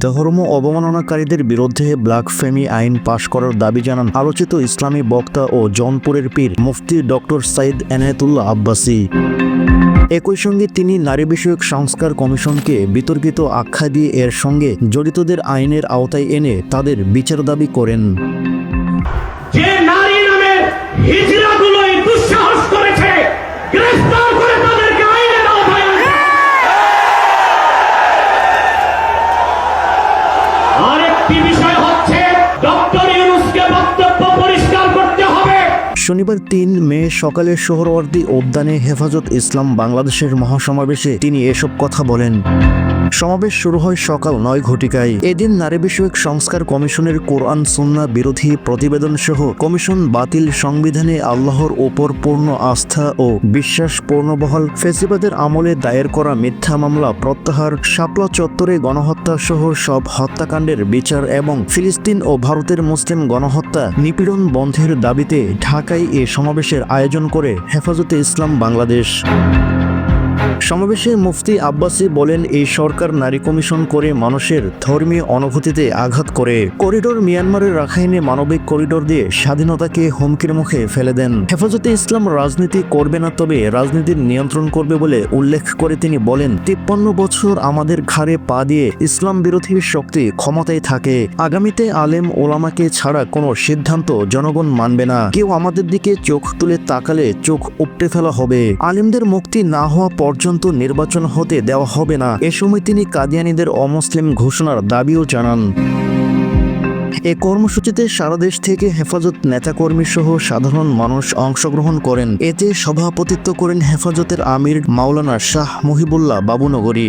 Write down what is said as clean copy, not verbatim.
ধর্ম অবমাননাকারীদের বিরুদ্ধে ব্ল্যাকফেমি আইন পাশ করার দাবি জানান আলোচিত ইসলামী বক্তা ও জৌনপুরের পীর মুফতি ডক্টর সাইদ এনায়েতুল্লাহ আব্বাসী। একই সঙ্গে তিনি নারী বিষয়ক সংস্কার কমিশনকে বিতর্কিত আখ্যা দিয়ে এর সঙ্গে জড়িতদের আইনের আওতায় এনে তাদের বিচার দাবি করেন। যে নারী নামের হিজড়াগুলোই দুঃসাহস করেছে, গ্রেফতার করে তাদেরকে আইনের আওতায় আনতে। আরেকটি বিষয় হচ্ছে ডক্টর ইউনূসকে বক্তব্য পরিষ্কার করতে হবে। শনিবার ৩ মে সকালে সোহরাওয়ার্দী উদ্যানে হেফাজত ইসলাম বাংলাদেশের মহাসমাবেশে তিনি এসব কথা বলেন। সমাবেশ শুরু হয় সকাল ৯ ঘটিকায়। এদিন নারী বিষয়ক সংস্কার কমিশনের কোরআন সুন্নাহ বিরোধী প্রতিবেদন সহ কমিশন বাতিল, সংবিধানে আল্লাহর ওপর পূর্ণ আস্থা ও বিশ্বাস পূর্ণবহাল, ফেসিবাদের আমলে দায়ের করা মিথ্যা মামলা প্রত্যাহার, শাপলা চত্বরে গণহত্যা সহ সব হত্যাকাণ্ডের বিচার এবং ফিলিস্তিন ও ভারতের মুসলিম গণহত্যা নিপীড়ন বন্ধের দাবিতে ঢাকায় এ সমাবেশের আয়োজন করে হেফাজতে ইসলাম বাংলাদেশ। সমাবেশে মুফতি আব্বাসী বলেন, এই সরকার নারী কমিশন করে মানুষের ধর্মীয় অনুভূতিতে আঘাত করে। করিডোর মিয়ানমারের রাখাইনে মানবিক করিডোর দিয়ে স্বাধীনতাকে হুমকির মুখে ফেলে দেন। হেফাজতে ইসলাম রাজনীতি করবে না, তবে রাজনীতির নিয়ন্ত্রণ করবে বলে উল্লেখ করে তিনি বলেন, 53 বছর আমাদের ঘাড়ে পা দিয়ে ইসলাম বিরোধী শক্তি ক্ষমতায় থাকে। আগামীতে আলেম ওলামাকে ছাড়া কোনো সিদ্ধান্ত জনগণ মানবে না। কেউ আমাদের দিকে চোখ তুলে তাকালে চোখ উপড়ে ফেলা হবে। আলেমদের মুক্তি না হওয়া পর্যন্ত নির্বাচন হতে দেওয়া হবে না। এ সময় তিনি কাদিয়ানীদের অমুসলিম ঘোষণার দাবিও জানান। এ কর্মসূচিতে সারা দেশ থেকে হেফাজত নেতাকর্মী সহ সাধারণ মানুষ অংশগ্রহণ করেন। এতে সভাপতিত্ব করেন হেফাজতের আমির মাওলানা শাহ মুহিবুল্লাহ বাবুনগরী।